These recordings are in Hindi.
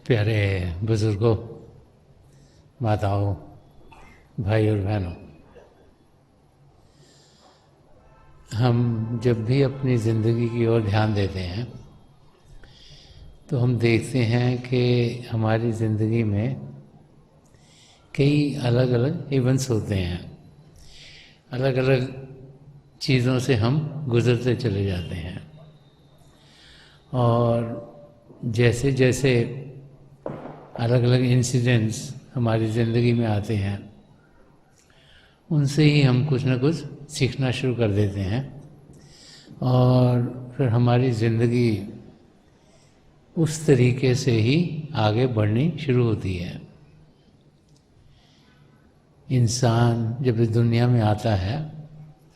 प्यारे बुज़ुर्गों, माताओं, भाई और बहनों, हम जब भी अपनी ज़िंदगी की ओर ध्यान देते हैं तो हम देखते हैं कि हमारी ज़िंदगी में कई अलग अलग इवेंट्स होते हैं। अलग अलग चीज़ों से हम गुज़रते चले जाते हैं और जैसे जैसे अलग अलग इंसिडेंट्स हमारी ज़िंदगी में आते हैं उनसे ही हम कुछ ना कुछ सीखना शुरू कर देते हैं और फिर हमारी ज़िंदगी उस तरीके से ही आगे बढ़नी शुरू होती है। इंसान जब इस दुनिया में आता है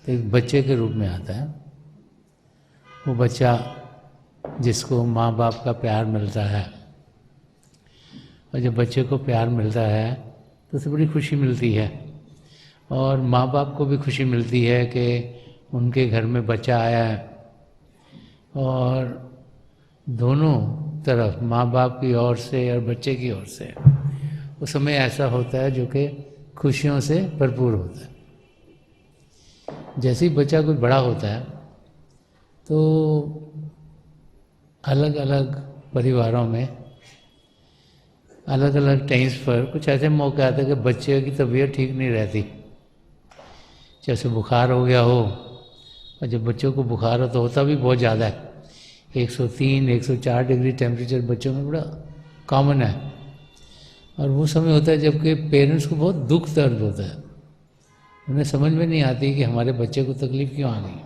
तो एक बच्चे के रूप में आता है। वो बच्चा जिसको माँ बाप का प्यार मिलता है, और जब बच्चे को प्यार मिलता है तो उसे बड़ी खुशी मिलती है और माँ बाप को भी खुशी मिलती है कि उनके घर में बच्चा आया है। और दोनों तरफ माँ बाप की ओर से और बच्चे की ओर से वो समय ऐसा होता है जो कि खुशियों से भरपूर होता है। जैसे ही बच्चा कुछ बड़ा होता है तो अलग अलग परिवारों में अलग अलग टाइम्स पर कुछ ऐसे मौके आते हैं कि बच्चे की तबीयत ठीक नहीं रहती। जैसे बुखार हो गया हो, और जब बच्चों को बुखार हो तो होता भी बहुत ज़्यादा है। 103, 104 डिग्री टेम्परेचर बच्चों में बड़ा कॉमन है। और वो समय होता है जबकि पेरेंट्स को बहुत दुख दर्द होता है। उन्हें समझ में नहीं आती कि हमारे बच्चे को तकलीफ़ क्यों आ गई।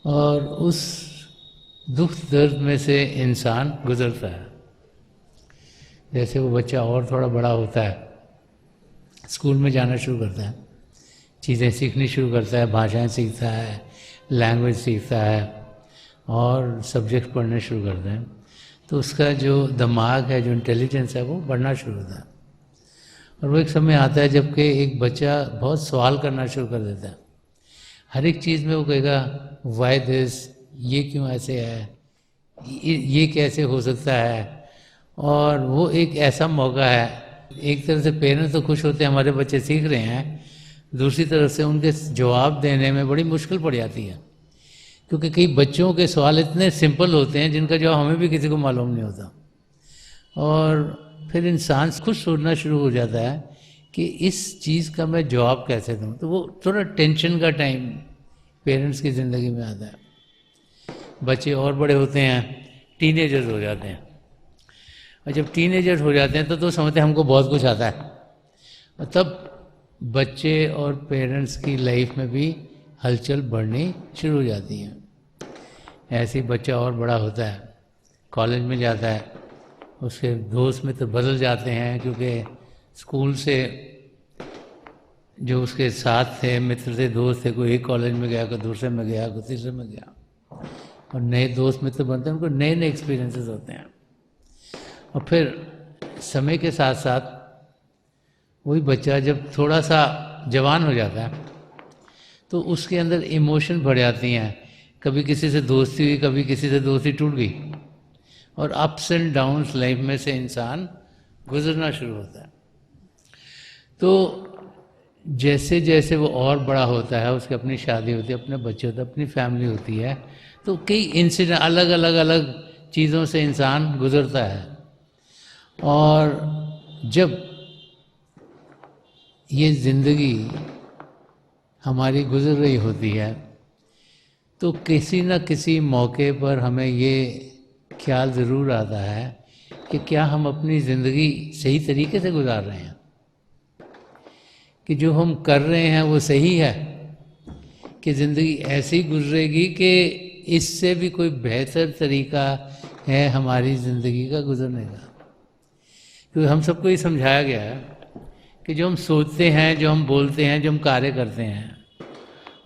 और उस दुख दर्द में से इंसान गुजरता है। जैसे वो बच्चा और थोड़ा बड़ा होता है, स्कूल में जाना शुरू करता है, चीज़ें सीखनी शुरू करता है, भाषाएं सीखता है, लैंग्वेज सीखता है और सब्जेक्ट पढ़ने शुरू करते हैं, तो उसका जो दिमाग है, जो इंटेलिजेंस है, वो बढ़ना शुरू होता है। और वो एक समय आता है जबकि एक बच्चा बहुत सवाल करना शुरू कर देता है। हर एक चीज़ में वो कहेगा वाई दिस, ये क्यों ऐसे है, ये कैसे हो सकता है। और वो एक ऐसा मौका है, एक तरह से पेरेंट्स तो खुश होते हैं हमारे बच्चे सीख रहे हैं, दूसरी तरफ से उनके जवाब देने में बड़ी मुश्किल पड़ जाती है, क्योंकि कई बच्चों के सवाल इतने सिंपल होते हैं जिनका जवाब हमें भी किसी को मालूम नहीं होता। और फिर इंसान खुद सोचना शुरू हो जाता है कि इस चीज़ का मैं जवाब कैसे दूँ। तो वो थोड़ा टेंशन का टाइम पेरेंट्स की ज़िंदगी में आता है। बच्चे और बड़े होते हैं, टीनेजर्स हो जाते हैं, और जब टीनेजर्स हो जाते हैं तो समझते हैं हमको बहुत कुछ आता है। और तब बच्चे और पेरेंट्स की लाइफ में भी हलचल बढ़नी शुरू हो जाती है। ऐसे ही बच्चा और बड़ा होता है, कॉलेज में जाता है, उसके दोस्त मित्र बदल जाते हैं, क्योंकि स्कूल से जो उसके साथ थे, मित्र थे, दोस्त थे, कोई एक कॉलेज में गया, कोई दूसरे में गया, कोई तीसरे में गया, और नए दोस्त मित्र बनते हैं, उनको नए नए एक्सपीरियंसेस होते हैं। और फिर समय के साथ साथ वही बच्चा जब थोड़ा सा जवान हो जाता है तो उसके अंदर इमोशन बढ़ जाती हैं। कभी किसी से दोस्ती हुई, कभी किसी से दोस्ती टूट गई, और अप्स एंड डाउन्स लाइफ में से इंसान गुजरना शुरू होता है। तो जैसे जैसे वो और बड़ा होता है, उसकी अपनी शादी होती है, अपने बच्चे होते हैं, अपनी फैमिली होती है, तो कई इंसिडेंट अलग अलग अलग चीज़ों से इंसान गुजरता है। और जब ये ज़िंदगी हमारी गुजर रही होती है तो किसी न किसी मौके पर हमें ये ख्याल ज़रूर आता है कि क्या हम अपनी ज़िंदगी सही तरीके से गुजार रहे हैं, कि जो हम कर रहे हैं वो सही है, कि ज़िंदगी ऐसी गुजरेगी कि इससे भी कोई बेहतर तरीका है हमारी ज़िंदगी का गुजरने का। क्योंकि हम सबको ये समझाया गया है कि जो हम सोचते हैं, जो हम बोलते हैं, जो हम कार्य करते हैं,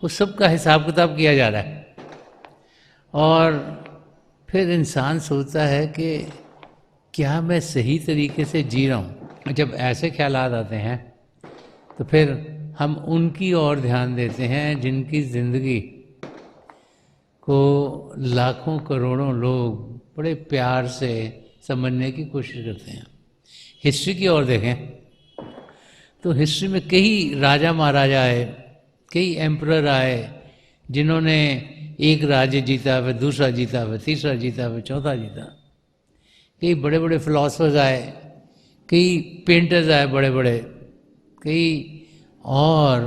उस सब का हिसाब किताब किया जा रहा है। और फिर इंसान सोचता है कि क्या मैं सही तरीके से जी रहा हूँ। जब ऐसे ख्यालात आते हैं तो फिर हम उनकी ओर ध्यान देते हैं जिनकी ज़िंदगी को लाखों करोड़ों लोग बड़े प्यार से, समझने की कोशिश करते हैं। हिस्ट्री की ओर देखें तो हिस्ट्री में कई राजा महाराजा आए, कई एम्परर आए, जिन्होंने एक राज्य जीता, फिर दूसरा जीता, फिर तीसरा जीता, फिर चौथा जीता। कई बड़े बड़े फिलोसफर्स आए, कई पेंटर्स आए बड़े बड़े, कई और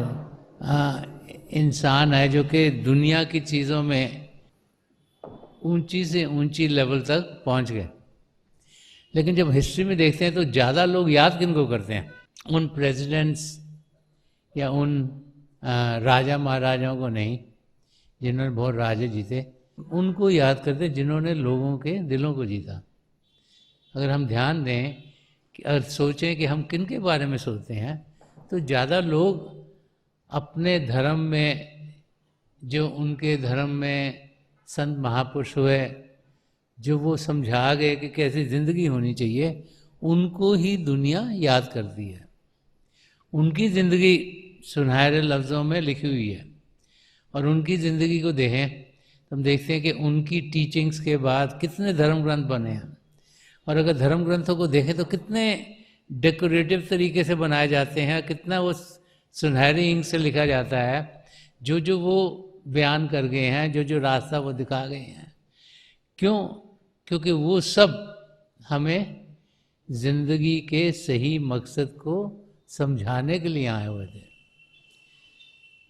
इंसान आए जो कि दुनिया की चीज़ों में ऊंची से ऊंची लेवल तक पहुंच गए। लेकिन जब हिस्ट्री में देखते हैं तो ज़्यादा लोग याद किनको करते हैं? उन प्रेसिडेंट्स या उन राजा महाराजाओं को नहीं जिन्होंने बहुत राज्य जीते, उनको याद करते जिन्होंने लोगों के दिलों को जीता। अगर हम ध्यान दें कि अगर सोचें कि हम किन के बारे में सोचते हैं, तो ज़्यादा लोग अपने धर्म में, जो उनके धर्म में संत महापुरुष हुए, जो वो समझा गए कि कैसी ज़िंदगी होनी चाहिए, उनको ही दुनिया याद करती है। उनकी ज़िंदगी सुनहरे लफ्ज़ों में लिखी हुई है, और उनकी ज़िंदगी को देखें तो हम देखते हैं कि उनकी टीचिंग्स के बाद कितने धर्म ग्रंथ बने हैं। और अगर धर्म ग्रंथों को देखें तो कितने डेकोरेटिव तरीके से बनाए जाते हैं, कितना वो सुनहरी इंक से लिखा जाता है, जो जो वो बयान कर गए हैं, जो जो रास्ता वो दिखा गए हैं। क्यों? क्योंकि वो सब हमें ज़िंदगी के सही मकसद को समझाने के लिए आए हुए थे।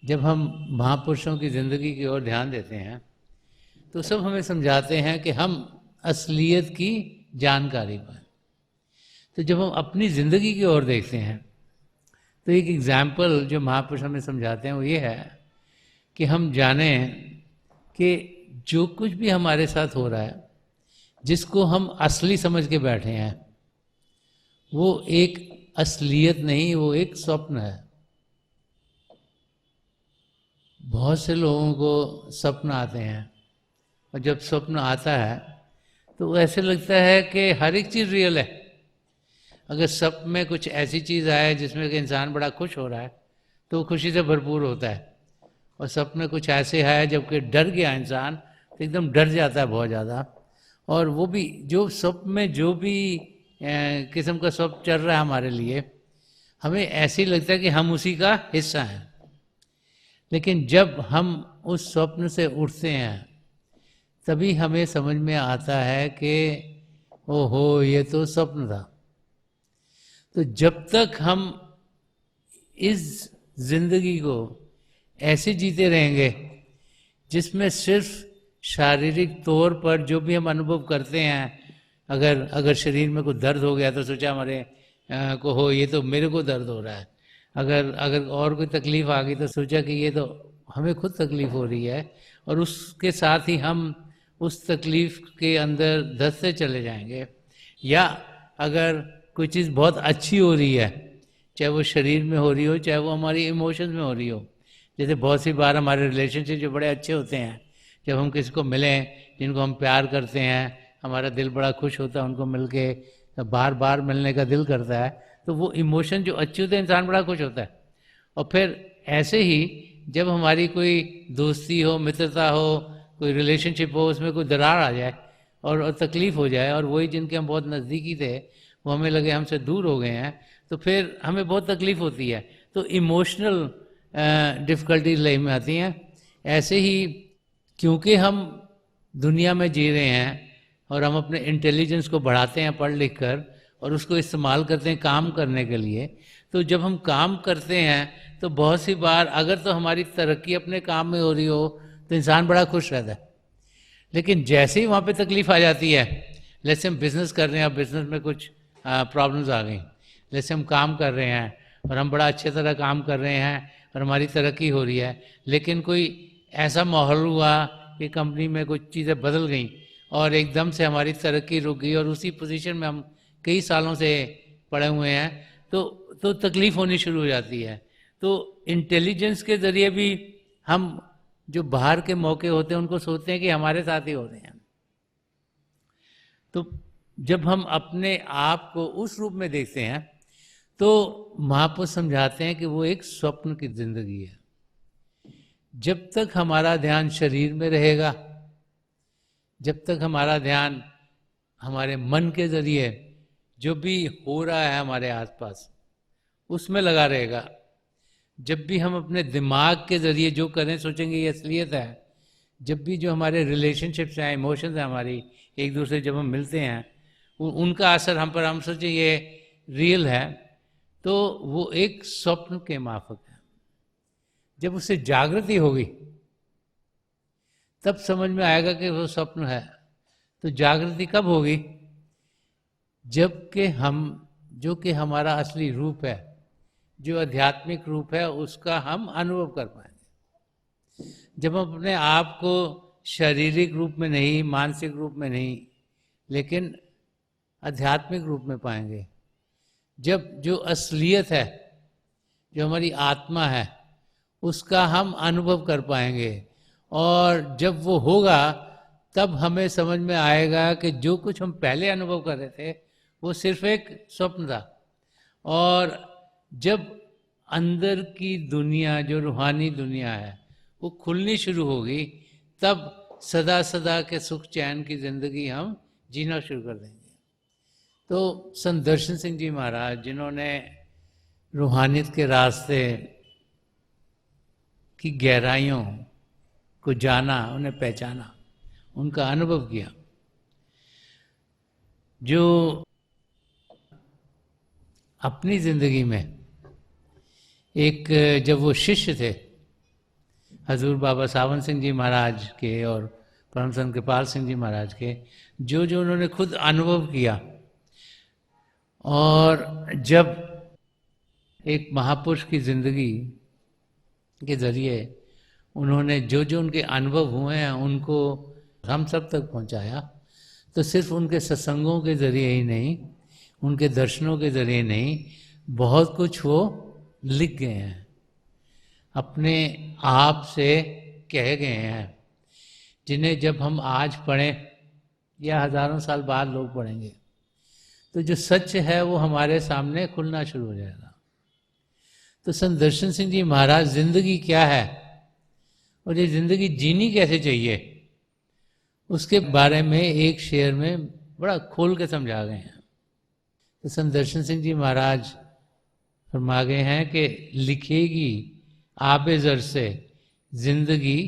जब हम महापुरुषों की ज़िंदगी की ओर ध्यान देते हैं तो सब हमें समझाते हैं कि हम असलियत की जानकारी पाएं। तो जब हम अपनी ज़िंदगी की ओर देखते हैं तो एक एग्जाम्पल जो महापुरुष हमें समझाते हैं वो ये है कि हम जानें कि जो कुछ भी हमारे साथ हो रहा है, जिसको हम असली समझ के बैठे हैं, वो एक असलियत नहीं, वो एक स्वप्न है। बहुत से लोगों को स्वप्न आते हैं, और जब स्वप्न आता है तो ऐसे लगता है कि हर एक चीज़ रियल है। अगर स्वप्न में कुछ ऐसी चीज़ आए जिसमें कि इंसान बड़ा खुश हो रहा है तो वो खुशी से भरपूर होता है, और स्वप्न में कुछ ऐसे है जबकि डर गया इंसान तो एकदम डर जाता है बहुत ज़्यादा। और वो भी जो स्वप्न में जो भी किस्म का स्वप्न चल रहा है हमारे लिए, हमें ऐसे ही लगता है कि हम उसी का हिस्सा हैं। लेकिन जब हम उस स्वप्न से उठते हैं तभी हमें समझ में आता है कि ओहो, ये तो स्वप्न था। तो जब तक हम इस जिंदगी को ऐसे जीते रहेंगे जिसमें सिर्फ शारीरिक तौर पर जो भी हम अनुभव करते हैं, अगर शरीर में कोई दर्द हो गया तो सोचा हमारे को हो ये तो मेरे को दर्द हो रहा है, अगर और कोई तकलीफ आ गई तो सोचा कि ये तो हमें खुद तकलीफ हो रही है, और उसके साथ ही हम उस तकलीफ के अंदर धंसते चले जाएंगे। या अगर कोई चीज़ बहुत अच्छी हो रही है, चाहे वो शरीर में हो रही हो, चाहे वो हमारी इमोशंस में हो रही हो। जैसे बहुत सी बार हमारे रिलेशनशिप जो बड़े अच्छे होते हैं, जब हम किसी को मिलें जिनको हम प्यार करते हैं, हमारा दिल बड़ा खुश होता है उनको मिल के, बार बार मिलने का दिल करता है, तो वो इमोशन जो अच्छे होते हैं इंसान बड़ा खुश होता है। और फिर ऐसे ही जब हमारी कोई दोस्ती हो, मित्रता हो, कोई रिलेशनशिप हो, उसमें कोई दरार आ जाए और तकलीफ़ हो जाए, और वही जिनके हम बहुत नज़दीकी थे वो हमें लगे हमसे दूर हो गए हैं, तो फिर हमें बहुत तकलीफ़ होती है। तो इमोशनल डिफ़िकल्टीज लाइफ में आती हैं। ऐसे ही क्योंकि हम दुनिया में जी रहे हैं और हम अपने इंटेलिजेंस को बढ़ाते हैं पढ़ लिख कर, और उसको इस्तेमाल करते हैं काम करने के लिए, तो जब हम काम करते हैं तो बहुत सी बार अगर तो हमारी तरक्की अपने काम में हो रही हो तो इंसान बड़ा खुश रहता है। लेकिन जैसे ही वहाँ पे तकलीफ़ आ जाती है, जैसे हम बिज़नेस कर रहे हैं, अब बिज़नेस में कुछ प्रॉब्लम्स आ गई, जैसे हम काम कर रहे हैं और हम बड़ा अच्छे तरह काम कर रहे हैं और हमारी तरक्की हो रही है, लेकिन कोई ऐसा माहौल हुआ कि कंपनी में कुछ चीज़ें बदल गई और एकदम से हमारी तरक्की रुक गई और उसी पोजीशन में हम कई सालों से पड़े हुए हैं, तो तकलीफ़ होनी शुरू हो जाती है। तो इंटेलिजेंस के ज़रिए भी हम जो बाहर के मौके होते हैं उनको सोचते हैं कि हमारे साथ ही हो रहे हैं। तो जब हम अपने आप को उस रूप में देखते हैं तो महापुरुष समझाते हैं कि वो एक स्वप्न की जिंदगी है। जब तक हमारा ध्यान शरीर में रहेगा, जब तक हमारा ध्यान हमारे मन के जरिए जो भी हो रहा है हमारे आसपास उसमें लगा रहेगा। जब भी हम अपने दिमाग के जरिए जो करें सोचेंगे ये असलियत है, जब भी जो हमारे रिलेशनशिप्स हैं, इमोशंस हैं हमारी, एक दूसरे जब हम मिलते हैं उनका असर हम पर, हम सोचे ये रियल है, तो वो एक स्वप्न के माफक है। जब उससे जागृति होगी तब समझ में आएगा कि वो स्वप्न है। तो जागृति कब होगी? जबकि हम, जो कि हमारा असली रूप है, जो आध्यात्मिक रूप है, उसका हम अनुभव कर पाएंगे। जब हम अपने आप को शारीरिक रूप में नहीं, मानसिक रूप में नहीं, लेकिन आध्यात्मिक रूप में पाएंगे, जब जो असलियत है, जो हमारी आत्मा है, उसका हम अनुभव कर पाएंगे। और जब वो होगा तब हमें समझ में आएगा कि जो कुछ हम पहले अनुभव कर रहे थे वो सिर्फ एक स्वप्न था। और जब अंदर की दुनिया, जो रूहानी दुनिया है, वो खुलनी शुरू होगी, तब सदा सदा के सुख चैन की जिंदगी हम जीना शुरू कर देंगे। तो संत दर्शन सिंह जी महाराज, जिन्होंने रूहानियत के रास्ते की गहराइयों को जाना, उन्हें पहचाना, उनका अनुभव किया, जो अपनी जिंदगी में एक, जब वो शिष्य थे हजूर बाबा सावन सिंह जी महाराज के और परम संत कृपाल सिंह जी महाराज के, जो जो उन्होंने खुद अनुभव किया, और जब एक महापुरुष की जिंदगी के जरिए उन्होंने जो जो उनके अनुभव हुए हैं उनको हम सब तक पहुंचाया, तो सिर्फ उनके सत्संगों के जरिए ही नहीं, उनके दर्शनों के जरिए नहीं, बहुत कुछ वो लिख गए हैं, अपने आप से कह गए हैं, जिन्हें जब हम आज पढ़ें या हजारों साल बाद लोग पढ़ेंगे तो जो सच है वो हमारे सामने खुलना शुरू हो जाएगा। तो संत दर्शन सिंह जी महाराज जिंदगी क्या है और ये जिंदगी जीनी कैसे चाहिए, उसके बारे में एक शेर में बड़ा खोल के समझा गए हैं। तो संत दर्शन सिंह जी महाराज फरमा गए हैं कि लिखेगी आबे ज़र से जिंदगी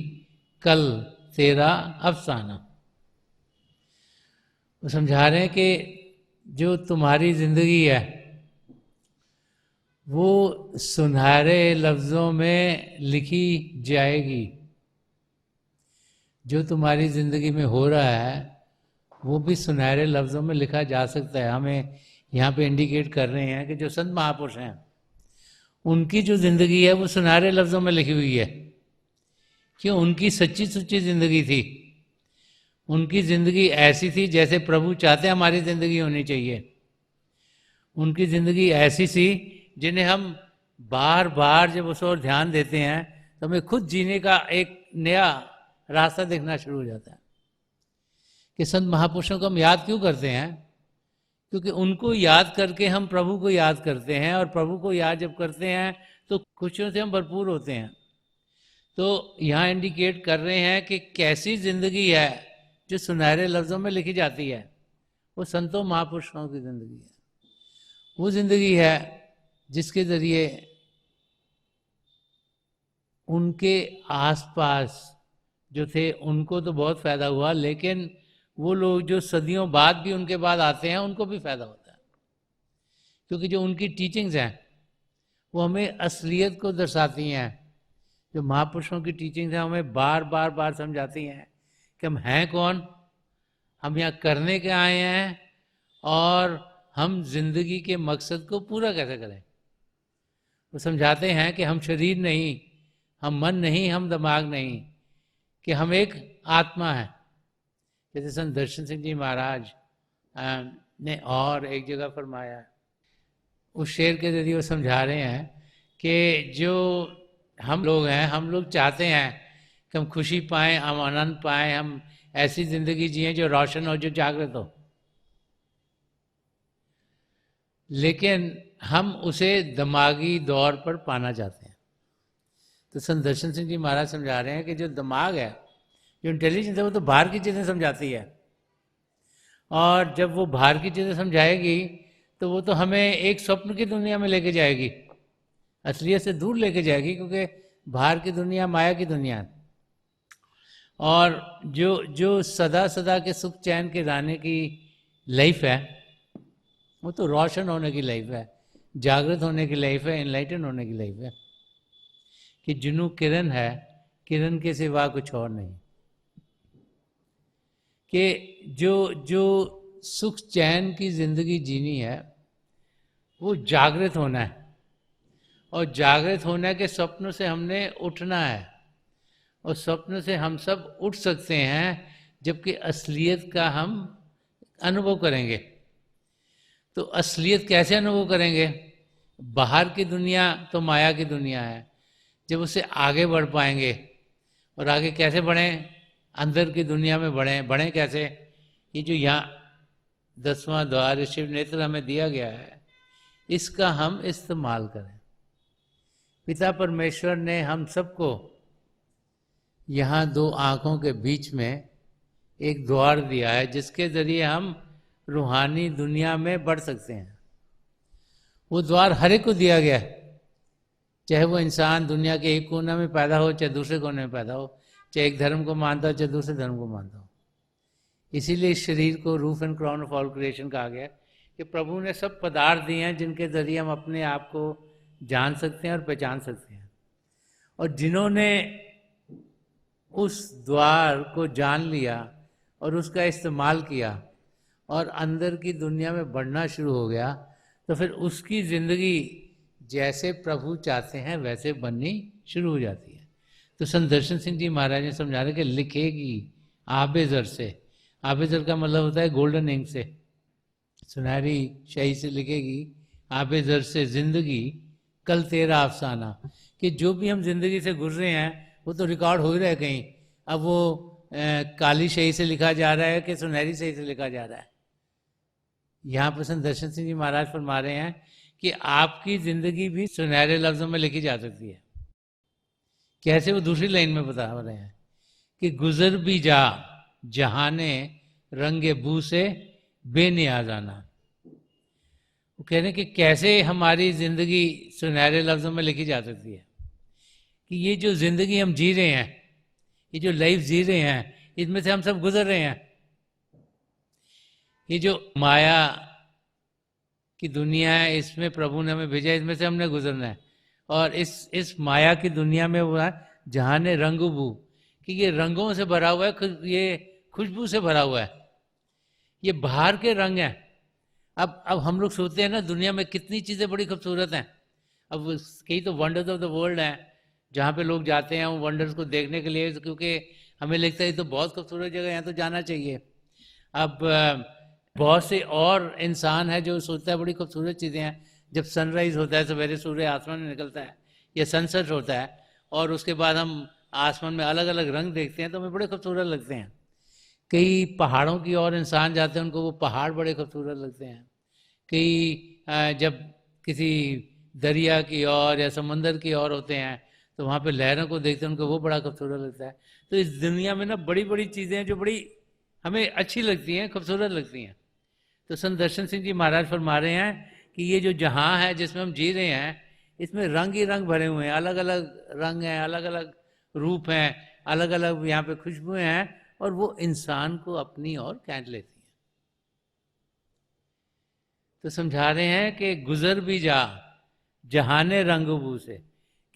कल तेरा अफसाना। वो समझा रहे हैं कि जो तुम्हारी जिंदगी है वो सुनहरे लफ्ज़ों में लिखी जाएगी। जो तुम्हारी ज़िंदगी में हो रहा है वो भी सुनहरे लफ्ज़ों में लिखा जा सकता है। हमें यहाँ पे इंडिकेट कर रहे हैं कि जो संत महापुरुष हैं उनकी जो ज़िंदगी है वो सुनहरे लफ्ज़ों में लिखी हुई है। क्यों? उनकी सच्ची सुच्ची ज़िंदगी थी, उनकी ज़िंदगी ऐसी थी जैसे प्रभु चाहते हमारी ज़िंदगी होनी चाहिए। उनकी ज़िंदगी ऐसी थी जिन्हें हम बार बार जब उस ओर ध्यान देते हैं तो हमें खुद जीने का एक नया रास्ता देखना शुरू हो जाता है। कि संत महापुरुषों को हम याद क्यों करते हैं? क्योंकि उनको याद करके हम प्रभु को याद करते हैं, और प्रभु को याद जब करते हैं तो खुशियों से हम भरपूर होते हैं। तो यहाँ इंडिकेट कर रहे हैं कि कैसी जिंदगी है जो सुनहरे लफ्ज़ों में लिखी जाती है, वो संतों महापुरुषों की जिंदगी है। वो जिंदगी है जिसके जरिए उनके आसपास जो थे उनको तो बहुत फायदा हुआ, लेकिन वो लोग जो सदियों बाद भी उनके बाद आते हैं उनको भी फायदा होता है। क्योंकि जो उनकी टीचिंग्स हैं वो हमें असलियत को दर्शाती हैं। जो महापुरुषों की टीचिंग्स हैं हमें बार बार बार समझाती हैं कि हम हैं कौन, हम यहाँ करने के आए हैं, और हम जिंदगी के मकसद को पूरा कैसे करें। वो समझाते हैं कि हम शरीर नहीं, हम मन नहीं, हम दिमाग नहीं, कि हम एक आत्मा है। जैसे संत दर्शन सिंह जी महाराज ने और एक जगह फरमाया, उस शेर के जरिए वो समझा रहे हैं कि जो हम लोग हैं, हम लोग चाहते हैं कि हम खुशी पाएं, हम आनंद पाएं, हम ऐसी जिंदगी जिए जो रोशन हो, जो जागृत हो, लेकिन हम उसे दिमागी दौर पर पाना चाहते हैं। तो संत दर्शन सिंह जी महाराज समझा रहे हैं कि जो दिमाग है, जो इंटेलिजेंस है, वो तो बाहर की चीज़ें समझाती है, और जब वो बाहर की चीज़ें समझाएगी तो वो तो हमें एक स्वप्न की दुनिया में लेके जाएगी, असलियत से दूर लेके जाएगी, क्योंकि बाहर की दुनिया माया की दुनिया है। और जो जो सदा सदा के सुख चैन के रहने की लाइफ है, वो तो रोशन होने की लाइफ है, जागृत होने की लाइफ है, एनलाइटन होने की लाइफ है, कि जुनू किरण है, किरण के सिवा कुछ और नहीं। कि जो जो सुख चैन की जिंदगी जीनी है वो जागृत होना है, और जागृत होने के स्वप्न से हमने उठना है, और स्वप्न से हम सब उठ सकते हैं जबकि असलियत का हम अनुभव करेंगे। तो असलियत कैसे अनुभव करेंगे? बाहर की दुनिया तो माया की दुनिया है, जब उससे आगे बढ़ पाएंगे। और आगे कैसे बढ़ें? अंदर की दुनिया में बढ़ें। बढ़ें कैसे? ये जो यहाँ 10वां द्वार शिव नेत्र हमें दिया गया है, इसका हम इस्तेमाल करें। पिता परमेश्वर ने हम सबको यहाँ 2 आँखों के बीच में एक द्वार दिया है, जिसके ज़रिए हम रूहानी दुनिया में बढ़ सकते हैं। वो द्वार हर एक को दिया गया है, चाहे वो इंसान दुनिया के एक कोने में पैदा हो, चाहे दूसरे कोने में पैदा हो, चाहे एक धर्म को मानता हो, चाहे दूसरे धर्म को मानता हो। इसीलिए इस शरीर को roof and crown of all creation कहा गया कि प्रभु ने सब पदार्थ दिए हैं जिनके ज़रिए हम अपने आप को जान सकते हैं और पहचान सकते हैं। और जिन्होंने उस द्वार को जान लिया और उसका इस्तेमाल किया और अंदर की दुनिया में बढ़ना शुरू हो गया, तो फिर उसकी ज़िंदगी जैसे प्रभु चाहते हैं वैसे बननी शुरू हो जाती है। तो संत दर्शन सिंह जी महाराज ने समझा रहे कि लिखेगी आबेजर से। आबेजर का मतलब होता है गोल्डन इंक से, सुनहरी शाही से लिखेगी आबेजर से जिंदगी कल तेरा अफसाना। कि जो भी हम जिंदगी से गुजरे हैं वो तो रिकॉर्ड हो ही रहा है कहीं। अब वो काली शाही से लिखा जा रहा है कि सुनहरी शाही से लिखा जा रहा है। यहाँ पर संत दर्शन सिंह जी महाराज फरमा रहे हैं कि आपकी जिंदगी भी सुनहरे लफ्जों में लिखी जा सकती है। कैसे? वो दूसरी लाइन में बता रहे हैं कि गुजर भी जा जहाने रंगे बू से बेनियाजाना। वो कह रहे हैं कि कैसे हमारी जिंदगी सुनहरे लफ्जों में लिखी जा सकती है, कि ये जो जिंदगी हम जी रहे हैं, ये जो लाइफ जी रहे हैं, इसमें से हम सब गुजर रहे हैं। ये जो माया की दुनिया है, इसमें प्रभु ने हमें भेजा, इसमें से हमने गुजरना है। और इस माया की दुनिया में हुआ जहाने रंगबू, कि ये रंगों से भरा हुआ है, ये खुशबू से भरा हुआ है, ये बाहर के रंग हैं। अब हम लोग सोचते हैं ना दुनिया में कितनी चीज़ें बड़ी खूबसूरत हैं। अब कई तो वंडर्स ऑफ द वर्ल्ड हैं जहाँ पे लोग जाते हैं वो वंडर्स को देखने के लिए, क्योंकि हमें लगता है ये तो बहुत खूबसूरत जगह है, यहाँ तो जाना चाहिए। अब बहुत से और इंसान है जो सोचता है बड़ी खूबसूरत चीज़ें हैं। जब सनराइज़ होता है, सवेरे सूर्य आसमान में निकलता है, या सनसेट होता है, और उसके बाद हम आसमान में अलग अलग रंग देखते हैं तो हमें बड़े खूबसूरत लगते हैं। कई पहाड़ों की ओर इंसान जाते हैं, उनको वो पहाड़ बड़े खूबसूरत लगते हैं। कई जब किसी दरिया की ओर या समंदर की ओर होते हैं तो वहाँ पे लहरों को देखते हैं, उनको वो बड़ा खूबसूरत लगता है। तो इस दुनिया में ना बड़ी बड़ी चीज़ें हैं जो बड़ी हमें अच्छी लगती हैं, खूबसूरत लगती हैं। तो संत दर्शन सिंह जी महाराज फरमा रहे हैं कि ये जो जहाँ है जिसमें हम जी रहे हैं, इसमें रंग ही रंग भरे हुए हैं, अलग अलग रंग हैं, अलग अलग रूप हैं, अलग अलग यहाँ पे खुशबुएं हैं, और वो इंसान को अपनी ओर खींच लेती हैं। तो समझा रहे हैं कि गुजर भी जा जहाने रंगबू से,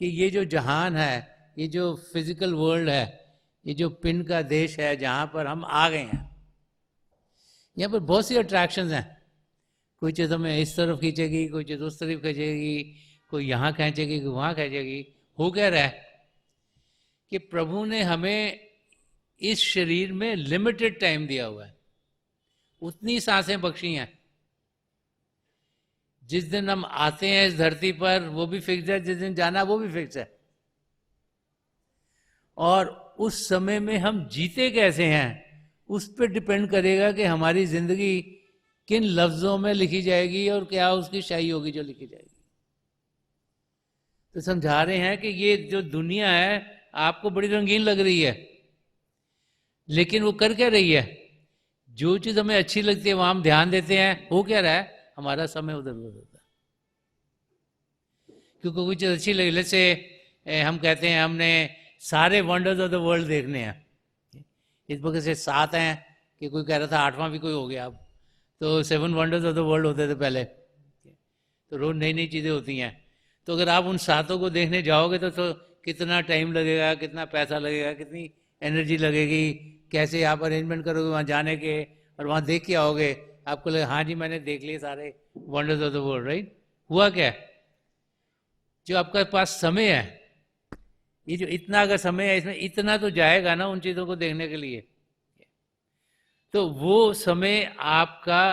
कि ये जो जहान है, ये जो फिजिकल वर्ल्ड है, ये जो पिंड का देश है जहाँ पर हम आ गए हैं, यहाँ पर बहुत सी अट्रैक्शंस हैं। कोई चीज़ हमें इस तरफ खींचेगी, कोई चीज़ उस तरफ खींचेगी, कोई यहाँ खींचेगी, कोई वहाँ खींचेगी। हो क्या रहा है कि प्रभु ने हमें इस शरीर में लिमिटेड टाइम दिया हुआ है, उतनी सांसें बख्शी हैं। जिस दिन हम आते हैं इस धरती पर वो भी फिक्स है, जिस दिन जाना वो भी फिक्स है। और उस समय में हम जीते कैसे हैं उस पर डिपेंड करेगा कि हमारी जिंदगी किन लफ्जों में लिखी जाएगी और क्या उसकी शाही होगी जो लिखी जाएगी। तो समझा रहे हैं कि ये जो दुनिया है आपको बड़ी रंगीन लग रही है, लेकिन वो कर क्या रही है? जो चीज हमें अच्छी लगती है वहां हम ध्यान देते हैं, हो क्या रहा है, हमारा समय उधर उधर होता है। क्योंकि कोई चीज अच्छी लगी, जैसे हम कहते हैं हमने सारे वंडर्स ऑफ द वर्ल्ड देखने हैं, इस वजह से 7 हैं कि कोई कह रहा था 8वां भी कोई हो गया अब, तो 7 वंडर्स ऑफ द वर्ल्ड होते थे पहले, तो रोज नई नई चीज़ें होती हैं। तो अगर आप उन 7 को देखने जाओगे तो कितना टाइम लगेगा, कितना पैसा लगेगा, कितनी एनर्जी लगेगी, कैसे आप अरेंजमेंट करोगे वहाँ जाने के, और वहाँ देख के आओगे, आपको लगे हाँ जी मैंने देख लिए सारे wonders of the world, right. हुआ क्या, जो आपके पास समय है, ये जो इतना अगर समय है इसमें इतना तो जाएगा ना उन चीज़ों को देखने के लिए, तो वो समय आपका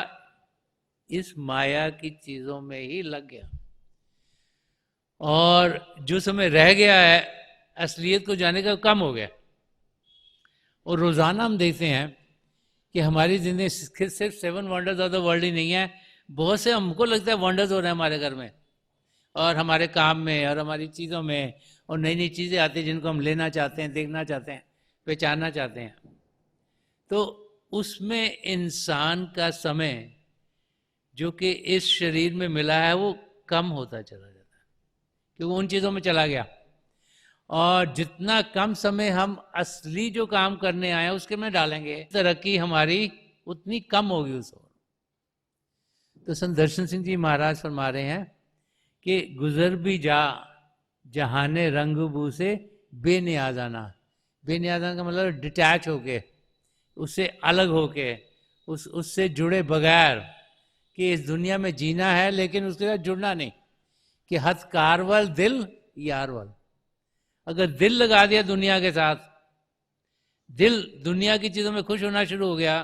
इस माया की चीज़ों में ही लग गया, और जो समय रह गया है असलियत को जाने का कम हो गया। और रोज़ाना हम देखते हैं कि हमारी ज़िंदगी सिर्फ 7 वंडर्स ऑफ द वर्ल्ड ही नहीं है, बहुत से हमको लगता है वंडर्स हो रहे हैं हमारे घर में और हमारे काम में और हमारी चीज़ों में, और नई नई चीज़ें आती हैं जिनको हम लेना चाहते हैं, देखना चाहते हैं, पहचानना चाहते हैं। तो उसमें इंसान का समय जो कि इस शरीर में मिला है वो कम होता चला जाता है, क्योंकि उन चीज़ों में चला गया। और जितना कम समय हम असली जो काम करने आए हैं उसके में डालेंगे, तरक्की हमारी उतनी कम होगी उस ओर। तो संत दर्शन सिंह जी महाराज फरमा रहे हैं कि गुजर भी जा जहाने रंग बू से बेनियाजाना। बेनियाजाना का मतलब डिटैच होके, उससे अलग होके, उससे जुड़े बगैर, कि इस दुनिया में जीना है लेकिन उसके साथ जुड़ना नहीं, कि हथ कारवल दिल यारवल। अगर दिल लगा दिया दुनिया के साथ, दिल दुनिया की चीज़ों में खुश होना शुरू हो गया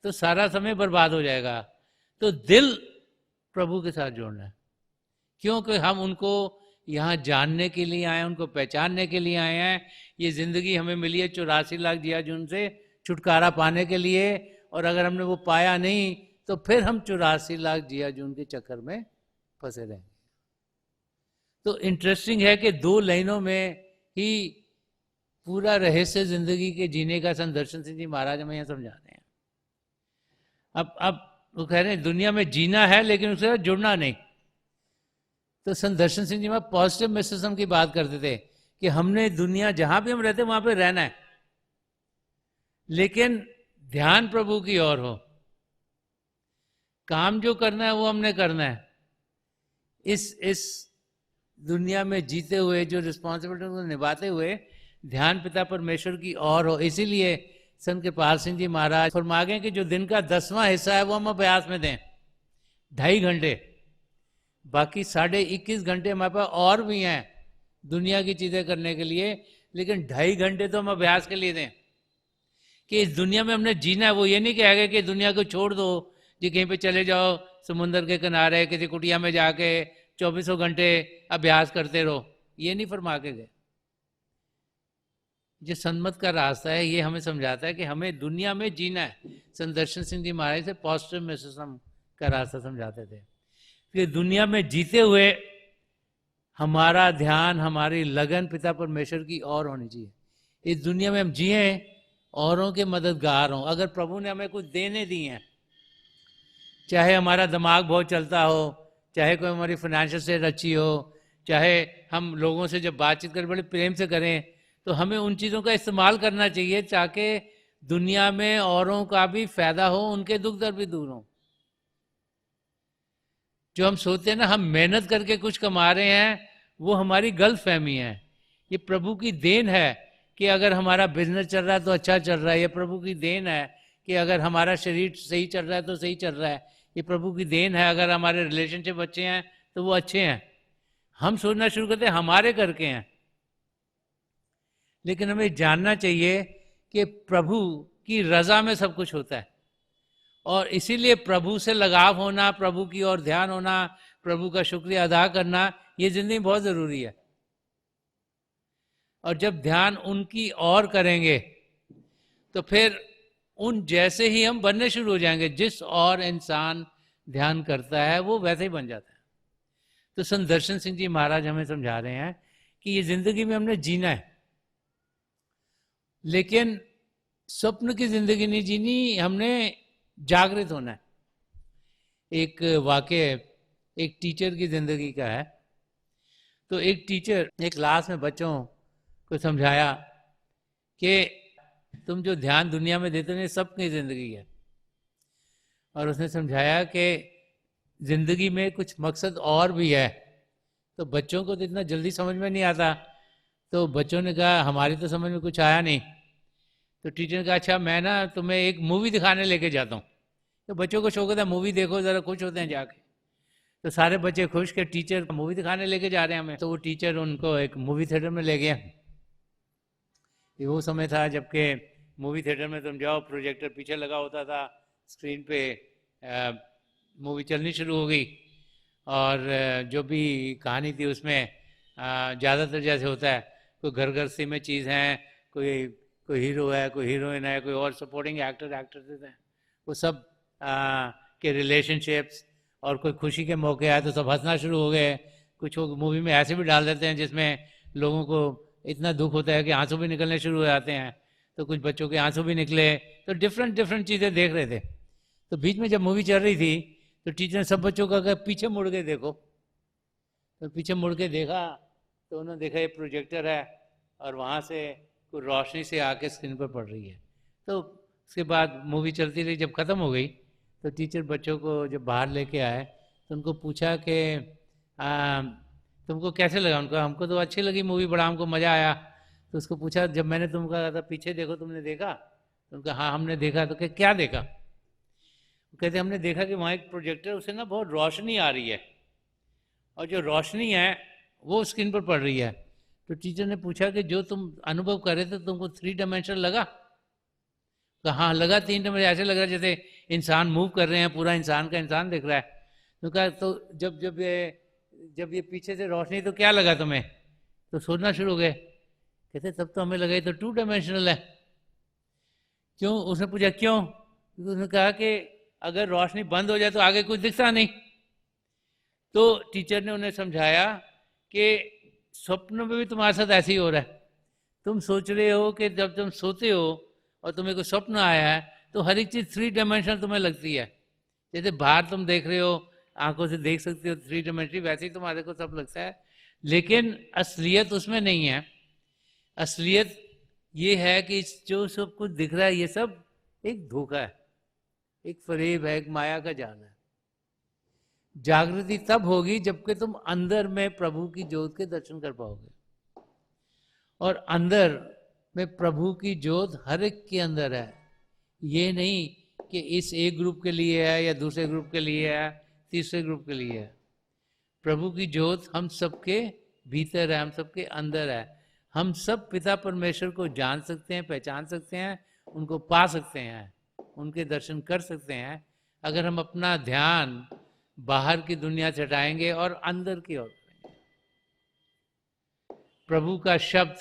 तो सारा समय बर्बाद हो जाएगा। तो दिल प्रभु के साथ जोड़ना है, क्योंकि हम उनको यहाँ जानने के लिए आए हैं, उनको पहचानने के लिए आए हैं। ये ज़िंदगी हमें मिली है 84 लाख जिया जुन से छुटकारा पाने के लिए, और अगर हमने वो पाया नहीं तो फिर हम 84 लाख जिया जुन के चक्कर में फंसे रहेंगे। तो इंटरेस्टिंग है कि 2 लाइनों में ही पूरा रहस्य जिंदगी के जीने का संत दर्शन सिंह जी महाराज हमें यहाँ समझा रहे हैं। अब वो कह रहे हैं दुनिया में जीना है लेकिन उसके साथ जुड़ना नहीं। तो संत दर्शन सिंह जी महाराज पॉजिटिव मिस्टिसिज्म की बात करते थे कि हमने दुनिया जहां भी हम रहते वहां पे रहना है, लेकिन ध्यान प्रभु की ओर हो, काम जो करना है वो हमने करना है। इस दुनिया में जीते हुए जो रिस्पॉन्सिबिलिटी को निभाते हुए ध्यान पिता परमेश्वर की ओर हो। इसीलिए संत कृपाल सिंह जी महाराज फरमा गए कि जो दिन का 10वां हिस्सा है वो हम अभ्यास में दें, 2.5 घंटे, बाकी 21.5 घंटे हमारे पास और भी हैं दुनिया की चीज़ें करने के लिए, लेकिन 2.5 घंटे तो हम अभ्यास के लिए दें कि इस दुनिया में हमने जीना है। वो ये नहीं कहेगा कि दुनिया को छोड़ दो जी, कहीं पे चले जाओ समुंदर के किनारे किसी कुटिया में जाके 24 घंटे अभ्यास करते रहो, ये नहीं फरमा के गए। जो सन्मत का रास्ता है ये हमें समझाता है कि हमें दुनिया में जीना है। संत दर्शन सिंह जी महाराज से पॉजिटिव मिस्टिसिज्म का रास्ता समझाते थे कि दुनिया में जीते हुए हमारा ध्यान, हमारी लगन पिता परमेश्वर की ओर होनी चाहिए। इस दुनिया में हम जिए औरों के मददगार हों। अगर प्रभु ने हमें कुछ देने दिए हैं, चाहे हमारा दिमाग बहुत चलता हो, चाहे कोई हमारी फाइनेंशियल स्टेट अच्छी हो, चाहे हम लोगों से जब बातचीत करें बड़े प्रेम से करें, तो हमें उन चीज़ों का इस्तेमाल करना चाहिए ताकि दुनिया में औरों का भी फायदा हो, उनके दुख दर्द भी दूर हो। जो हम सोचते हैं ना हम मेहनत करके कुछ कमा रहे हैं, वो हमारी गलत फहमी है। ये प्रभु की देन है कि अगर हमारा बिजनेस चल रहा है तो अच्छा चल रहा है। ये प्रभु की देन है कि अगर हमारा शरीर सही चल रहा है तो सही चल रहा है। ये प्रभु की देन है अगर हमारे रिलेशनशिप अच्छे हैं तो वो अच्छे हैं। हम सोचना शुरू करते हैं हमारे करके हैं, लेकिन हमें जानना चाहिए कि प्रभु की रजा में सब कुछ होता है, और इसीलिए प्रभु से लगाव होना, प्रभु की ओर ध्यान होना, प्रभु का शुक्रिया अदा करना, ये जिंदगी बहुत जरूरी है। और जब ध्यान उनकी ओर करेंगे तो फिर उन जैसे ही हम बनने शुरू हो जाएंगे। जिस और इंसान ध्यान करता है वो वैसे ही बन जाता है। तो संत दर्शन सिंह जी महाराज हमें समझा रहे हैं कि ये जिंदगी में हमने जीना है, लेकिन स्वप्न की जिंदगी नहीं जीनी, हमने जागृत होना है। एक वाक्य एक टीचर की ज़िंदगी का है। तो एक टीचर एक क्लास में बच्चों को समझाया कि तुम जो ध्यान दुनिया में देते हो ये सबकी ज़िंदगी है, और उसने समझाया कि ज़िंदगी में कुछ मकसद और भी है। तो बच्चों को तो इतना जल्दी समझ में नहीं आता, तो बच्चों ने कहा हमारी तो समझ में कुछ आया नहीं। तो टीचर ने कहा अच्छा मैं ना तुम्हें एक मूवी दिखाने लेके जाता हूँ। तो बच्चों को शौक होता है मूवी देखो, ज़रा खुश होते हैं जाके। तो सारे बच्चे खुश के टीचर मूवी दिखाने लेके जा रहे हैं हमें। तो वो टीचर उनको एक मूवी थिएटर में ले गया। ये वो समय था जबकि मूवी थिएटर में तुम जाओ, प्रोजेक्टर पीछे लगा होता था, स्क्रीन पे मूवी चलनी शुरू हो गई, और जो भी कहानी थी उसमें ज़्यादातर जैसे होता है कोई घर गृहस्थी में चीज़ हैं, कोई कोई हीरो है, कोई हीरोइन है, कोई और सपोर्टिंग एक्टर्स हैं, वो सब के रिलेशनशिप्स, और कोई खुशी के मौके आए तो सब हंसना शुरू हो गए। कुछ मूवी में ऐसे भी डाल देते हैं जिसमें लोगों को इतना दुख होता है कि आंसू भी निकलने शुरू हो जाते हैं, तो कुछ बच्चों के आंसू भी निकले। तो डिफरेंट चीज़ें देख रहे थे। तो बीच में जब मूवी चल रही थी तो टीचर ने सब बच्चों को कहा पीछे मुड़ के देखो। तो पीछे मुड़ के देखा तो उन्होंने देखा ये प्रोजेक्टर है, और वहाँ से कोई रोशनी से आके स्क्रीन पर पड़ रही है। तो उसके बाद मूवी चलती रही, जब ख़त्म हो गई तो टीचर बच्चों को जब बाहर लेके आए तो उनको पूछा कि तुमको कैसे लगा। उनको हमको तो अच्छी लगी मूवी, बड़ा हमको मज़ा आया। तो उसको पूछा जब मैंने तुमको कहा था पीछे देखो, तुमने देखा? तो उनका हाँ हमने देखा। तो क्या देखा? कहते हमने देखा कि वहाँ एक प्रोजेक्टर, उसे ना बहुत रोशनी आ रही है, और जो रोशनी है वो स्क्रीन पर पड़ रही है। तो टीचर ने पूछा कि जो तुम अनुभव कर रहे थे तुमको 3 डायमेंशनल लगा? तो हाँ लगा, 3 डायमेंशनल ऐसे लग रहा है जैसे इंसान मूव कर रहे हैं, पूरा इंसान का इंसान दिख रहा है। तो कहा तो जब ये पीछे से रोशनी, तो क्या लगा तुम्हें? तो सोचना शुरू हो गए। कहते तब तो हमें लगा ये तो 2 डायमेंशनल है। क्यों? उसने पूछा क्यों? तो उसने कहा कि अगर रोशनी बंद हो जाए तो आगे कुछ दिखता नहीं। तो टीचर ने उन्हें समझाया कि स्वप्न में भी तुम्हारे साथ ऐसे ही हो रहा है। तुम सोच रहे हो कि जब तुम सोते हो और तुम्हें कोई स्वप्न आया है तो हर एक चीज़ 3 डायमेंशनल तुम्हें लगती है। जैसे बाहर तुम देख रहे हो, आंखों से देख सकते हो 3 डायमेंशनल, वैसे ही तुम्हारे को सब लगता है, लेकिन असलियत उसमें नहीं है। असलियत ये है कि जो सब कुछ दिख रहा है ये सब एक धोखा है, एक फरेब है, एक माया का जाल है। जागृति तब होगी जबकि तुम अंदर में प्रभु की ज्योत के दर्शन कर पाओगे, और अंदर में प्रभु की ज्योत हर एक के अंदर है। ये नहीं कि इस एक ग्रुप के लिए है या दूसरे ग्रुप के लिए है, तीसरे ग्रुप के लिए है। प्रभु की ज्योत हम सबके भीतर है, हम सबके अंदर है। हम सब पिता परमेश्वर को जान सकते हैं, पहचान सकते हैं, उनको पा सकते हैं, उनके दर्शन कर सकते हैं अगर हम अपना ध्यान बाहर की दुनिया से हटाएंगे और अंदर की ओर करेंगे। प्रभु का शब्द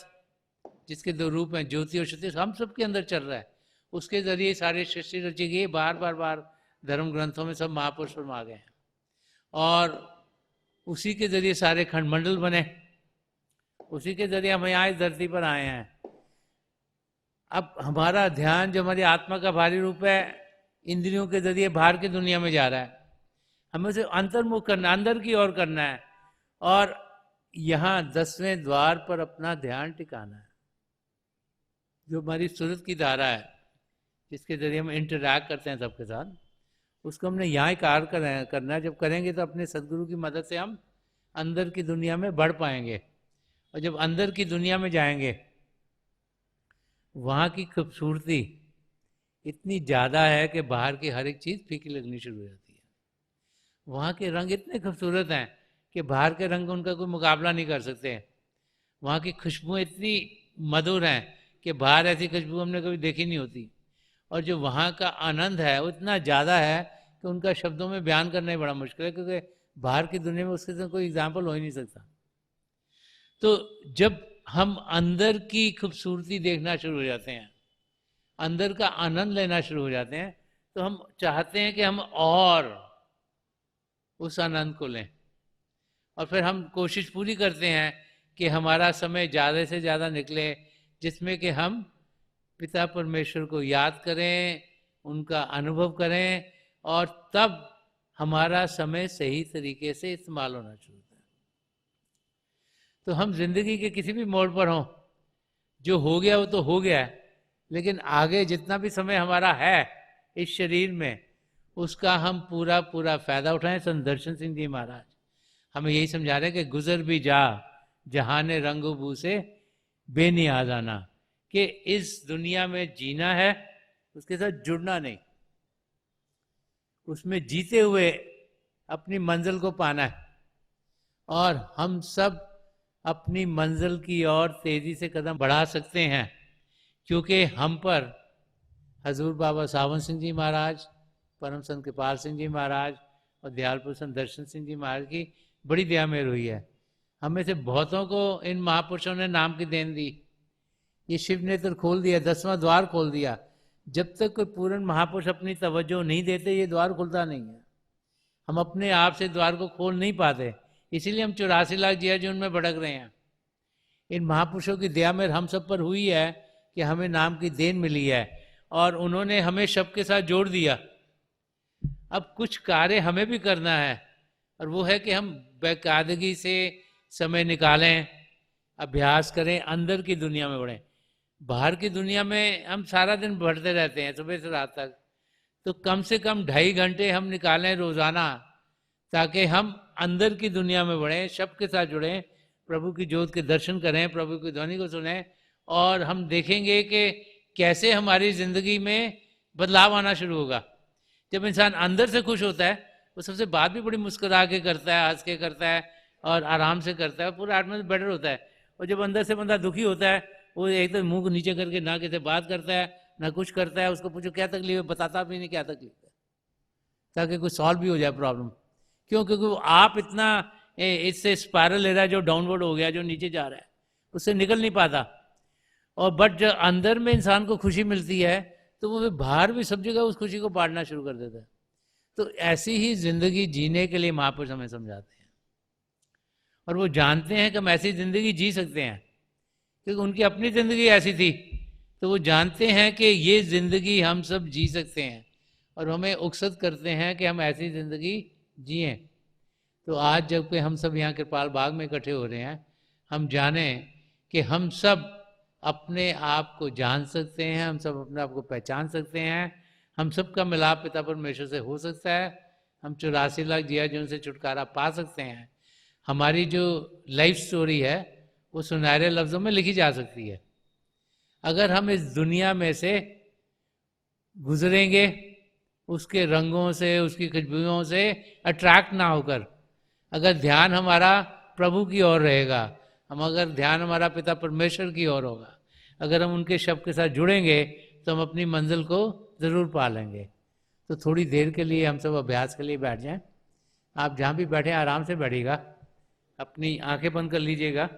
जिसके 2 रूप हैं, ज्योति और शक्ति, हम सबके अंदर चल रहा है। उसके जरिए सारे सृष्टि रची गई। बार धर्म ग्रंथों में सब महापुरुष फरमा गए हैं, और उसी के जरिए सारे खंडमंडल बने, उसी के जरिए हम यहाँ इस धरती पर आए हैं। अब हमारा ध्यान जो हमारी आत्मा का भारी रूप है, इंद्रियों के जरिए बाहर की दुनिया में जा रहा है। हमें उसे अंतर्मुख करना, अंदर की ओर करना है, और यहाँ 10वें द्वार पर अपना ध्यान टिकाना है। जो हमारी सूरत की धारा है, जिसके जरिए हम इंटरैक्ट करते हैं सबके साथ, उसको हमने यहाँ ही कार्य करना है। जब करेंगे तो अपने सदगुरु की मदद से हम अंदर की दुनिया में बढ़ पाएंगे, और जब अंदर की दुनिया में जाएंगे वहाँ की खूबसूरती इतनी ज़्यादा है कि बाहर की हर एक चीज़ फीकी लगनी शुरू हो जाती है। वहाँ के रंग इतने खूबसूरत हैं कि बाहर के रंग उनका कोई मुकाबला नहीं कर सकते। वहाँ की खुशबू इतनी मधुर हैं कि बाहर ऐसी खुशबू हमने कभी देखी नहीं होती, और जो वहाँ का आनंद है वो इतना ज़्यादा है कि उनका शब्दों में बयान करना ही बड़ा मुश्किल है, क्योंकि बाहर की दुनिया में उसके साथ कोई एग्जाम्पल हो ही नहीं सकता। तो जब हम अंदर की खूबसूरती देखना शुरू हो जाते हैं, अंदर का आनंद लेना शुरू हो जाते हैं, तो हम चाहते हैं कि हम और उस आनंद को लें, और फिर हम कोशिश पूरी करते हैं कि हमारा समय ज़्यादा से ज़्यादा निकले जिसमें कि हम पिता परमेश्वर को याद करें, उनका अनुभव करें और तब हमारा समय सही तरीके से इस्तेमाल होना शुरू होता है। तो हम जिंदगी के किसी भी मोड़ पर हों, जो हो गया वो तो हो गया है, लेकिन आगे जितना भी समय हमारा है इस शरीर में, उसका हम पूरा पूरा फायदा उठाएं। संत दर्शन सिंह जी महाराज हमें यही समझा रहे हैं कि गुजर भी जा जहाने रंगबू से बेनियाज आना, कि इस दुनिया में जीना है, उसके साथ जुड़ना नहीं, उसमें जीते हुए अपनी मंजिल को पाना है। और हम सब अपनी मंजिल की ओर तेजी से कदम बढ़ा सकते हैं, क्योंकि हम पर हजूर बाबा सावन सिंह जी महाराज, परम संत कृपाल सिंह जी महाराज और दयालपुर संत दर्शन सिंह जी महाराज की बड़ी दया मेहर हुई है। हमें से बहुतों को इन महापुरुषों ने नाम की देन दी, ये शिव नेत्र खोल दिया, 10वां द्वार खोल दिया। जब तक कोई पूर्ण महापुरुष अपनी तवज्जो नहीं देते, ये द्वार खुलता नहीं है। हम अपने आप से द्वार को खोल नहीं पाते, इसीलिए हम 84 लाख जिया जी उनमें भटक रहे हैं। इन महापुरुषों की दया में हम सब पर हुई है कि हमें नाम की देन मिली है, और उन्होंने हमें शब्द के साथ जोड़ दिया। अब कुछ कार्य हमें भी करना है, और वो है कि हम बेकायदगी से समय निकालें, अभ्यास करें, अंदर की दुनिया में बढ़ें। बाहर की दुनिया में हम सारा दिन बढ़ते रहते हैं सुबह से रात तक, तो कम से कम 2.5 घंटे हम निकालें रोजाना, ताकि हम अंदर की दुनिया में बढ़ें, शब्द के साथ जुड़ें, प्रभु की ज्योत के दर्शन करें, प्रभु की ध्वनि को सुनें, और हम देखेंगे कि कैसे हमारी जिंदगी में बदलाव आना शुरू होगा। जब इंसान अंदर से खुश होता है, वो सबसे बात भी बड़ी मुस्कुरा के करता है, हंस के करता है और आराम से करता है, पूरा आत्मा में बेटर होता है। और जब अंदर से बंदा दुखी होता है, वो एक तो मुंह को नीचे करके ना किसी बात करता है ना कुछ करता है, उसको पूछो क्या तकलीफ है, बताता भी नहीं क्या तकलीफ है, ताकि कुछ सॉल्व भी हो जाए प्रॉब्लम। क्यों? क्योंकि वो आप इतना इससे स्पायरल ले रहा है, जो डाउनवर्ड हो गया, जो नीचे जा रहा है, उससे निकल नहीं पाता। और बट जब अंदर में इंसान को खुशी मिलती है, तो वो बाहर भी सब जगह उस खुशी को बांटना शुरू कर देता है। तो ऐसी ही जिंदगी जीने के लिए महापुरुष हमें समझाते हैं, और वो जानते हैं कि हम ऐसी जिंदगी जी सकते हैं, क्योंकि उनकी अपनी जिंदगी ऐसी थी। तो वो जानते हैं कि ये जिंदगी हम सब जी सकते हैं, और हमें उकसत करते हैं कि हम ऐसी जिंदगी जिए। तो आज जब कि हम सब यहाँ कृपाल बाग में इकट्ठे हो रहे हैं, हम जाने कि हम सब अपने आप को जान सकते हैं, हम सब अपने आप को पहचान सकते हैं, हम सब का मिलाप पिता परमेश्वर से हो सकता है, हम 84 लाख जिया जी उनसे छुटकारा पा सकते हैं। हमारी जो लाइफ स्टोरी है वो सुनहरे लफ्ज़ों में लिखी जा सकती है, अगर हम इस दुनिया में से गुजरेंगे, उसके रंगों से, उसकी खुशबुओं से अट्रैक्ट ना होकर, अगर ध्यान हमारा प्रभु की ओर रहेगा, अगर ध्यान हमारा पिता परमेश्वर की ओर होगा, अगर हम उनके शब्द के साथ जुड़ेंगे, तो हम अपनी मंजिल को ज़रूर पा लेंगे। तो थोड़ी देर के लिए हम सब अभ्यास के लिए बैठ जाएं। आप जहाँ भी बैठे आराम से बैठिएगा, अपनी आंखें बंद कर लीजिएगा।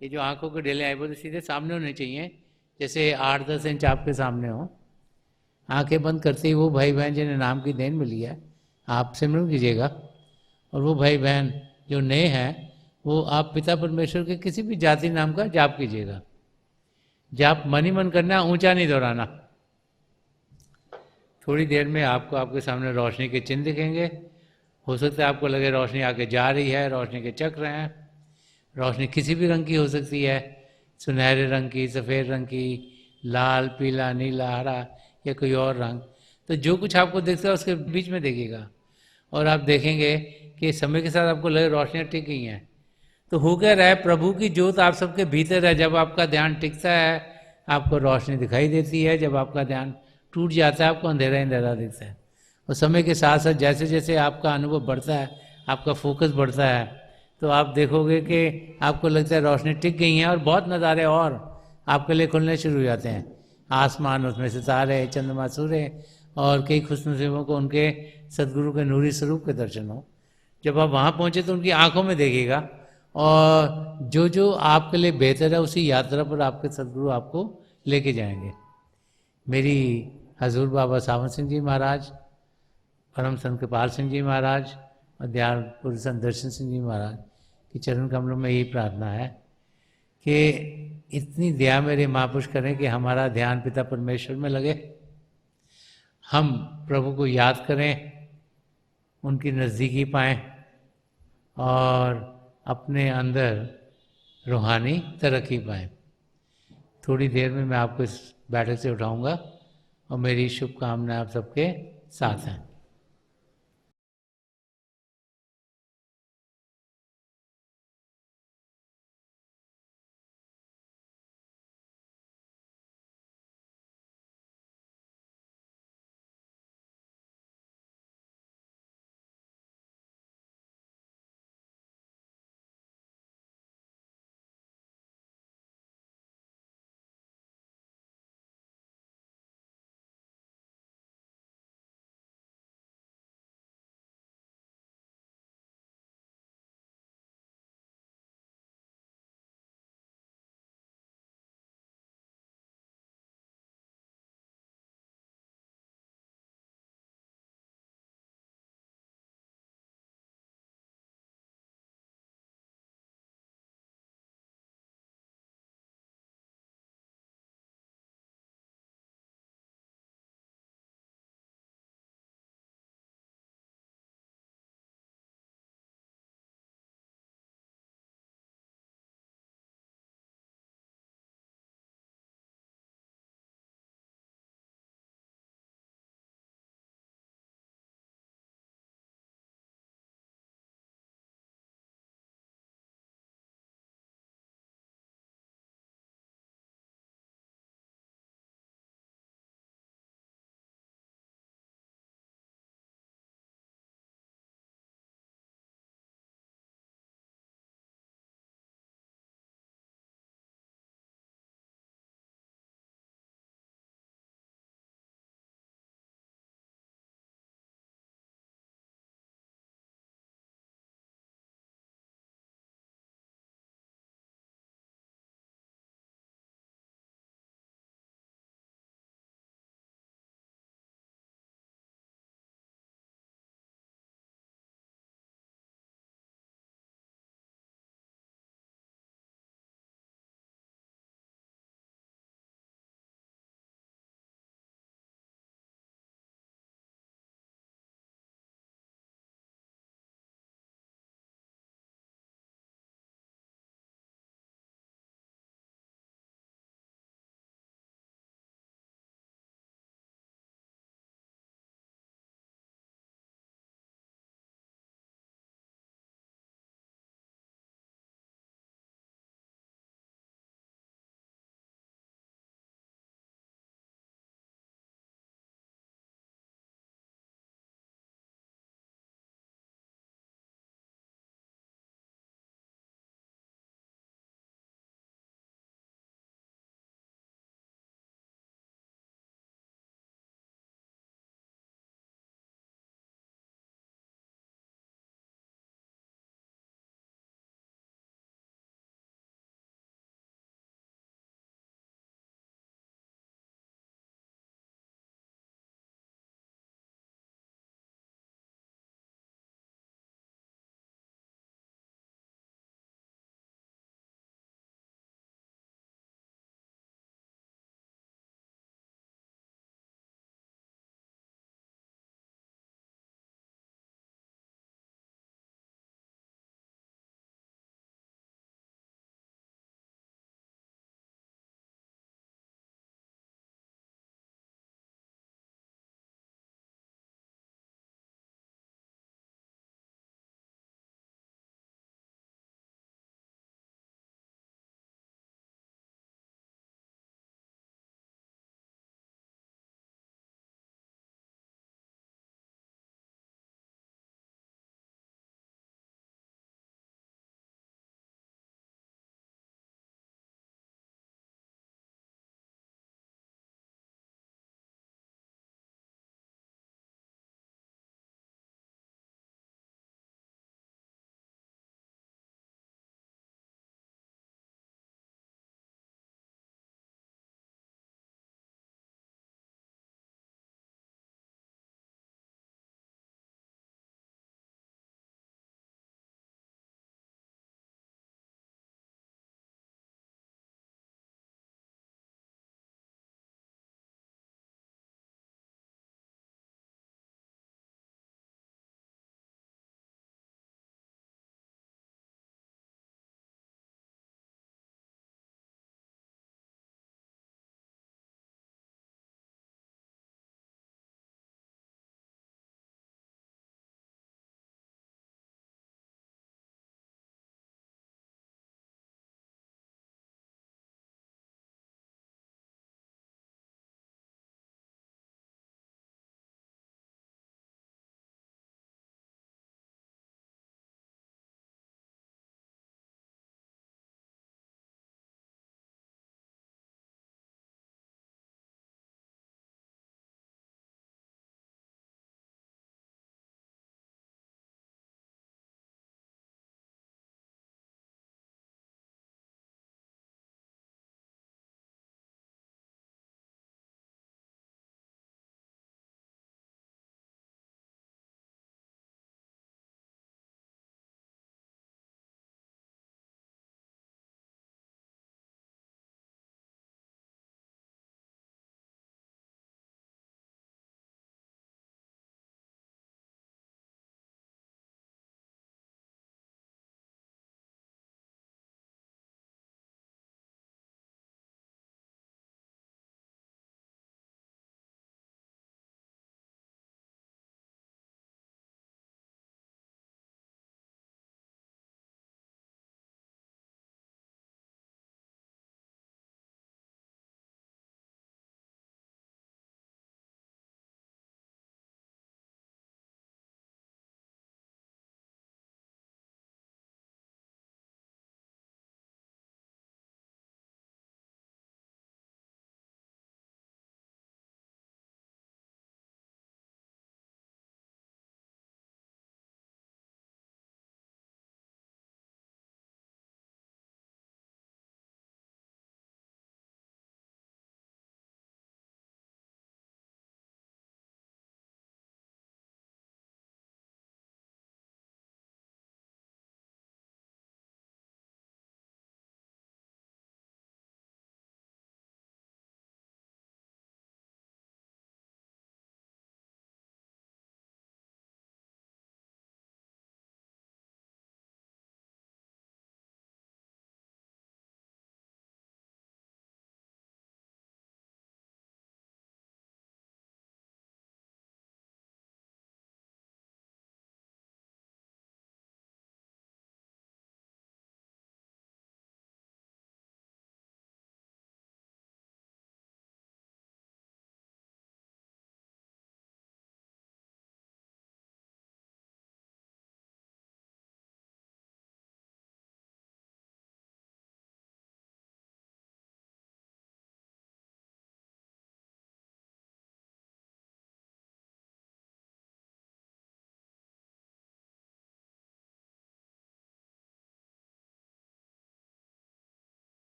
ये जो आंखों के डेले आए वो तो सीधे सामने होने चाहिए, जैसे 8-10 इंच आपके सामने हो। आंखें बंद करते ही वो भाई बहन जिन्हें नाम की देन मिली है, आप सिमरन कीजिएगा। और वो भाई बहन जो नए हैं, वो आप पिता परमेश्वर के किसी भी जाति नाम का जाप कीजिएगा। जाप मन ही मन करना, ऊंचा नहीं दोहराना। थोड़ी देर में आपको आपके सामने रोशनी के चिन्ह दिखेंगे। हो सकता है आपको लगे रोशनी आके जा रही है, रोशनी के चक्र हैं। रोशनी किसी भी रंग की हो सकती है, सुनहरे रंग की, सफ़ेद रंग की, लाल, पीला, नीला, हरा या कोई और रंग। तो जो कुछ आपको दिखता है उसके बीच में देखिएगा, और आप देखेंगे कि समय के साथ आपको लगे रोशनियाँ टिक गई हैं। तो हो क्या रहा है, प्रभु की ज्योत आप सबके भीतर है। जब आपका ध्यान टिकता है, आपको रोशनी दिखाई देती है। जब आपका ध्यान टूट जाता है, आपको अंधेरा ही अंधेरा दिखता है। और समय के साथ साथ जैसे जैसे आपका अनुभव बढ़ता है, आपका फोकस बढ़ता है, तो आप देखोगे कि आपको लगता है रोशनी टिक गई हैं, और बहुत नज़ारे और आपके लिए खुलने शुरू हो जाते हैं। आसमान, उसमें सितारे, चंद्रमा, सूर्य, और कई खुशनसीबों को उनके सदगुरु के नूरी स्वरूप के दर्शन हो। जब आप वहाँ पहुँचे तो उनकी आंखों में देखिएगा, और जो जो आपके लिए बेहतर है उसी यात्रा पर आपके सदगुरु आपको लेके जाएंगे। मेरी हजूर बाबा सावन सिंह जी महाराज, परम संत कृपाल सिंह जी महाराज और दयालपुर संत दर्शन सिंह जी महाराज की चरण कमलों में यही प्रार्थना है कि इतनी दया मेरे महापुरुष करें कि हमारा ध्यान पिता परमेश्वर में लगे, हम प्रभु को याद करें, उनकी नज़दीकी पाएं और अपने अंदर रूहानी तरक्की पाएं। थोड़ी देर में मैं आपको इस बैठक से उठाऊंगा और मेरी शुभकामनाएं आप सबके साथ हैं।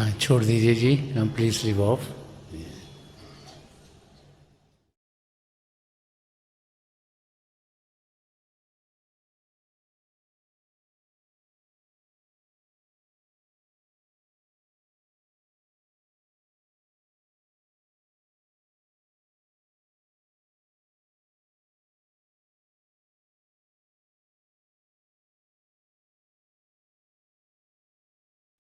हाँ छोड़ दीजिए जी, प्लीज़ लीव ऑफ।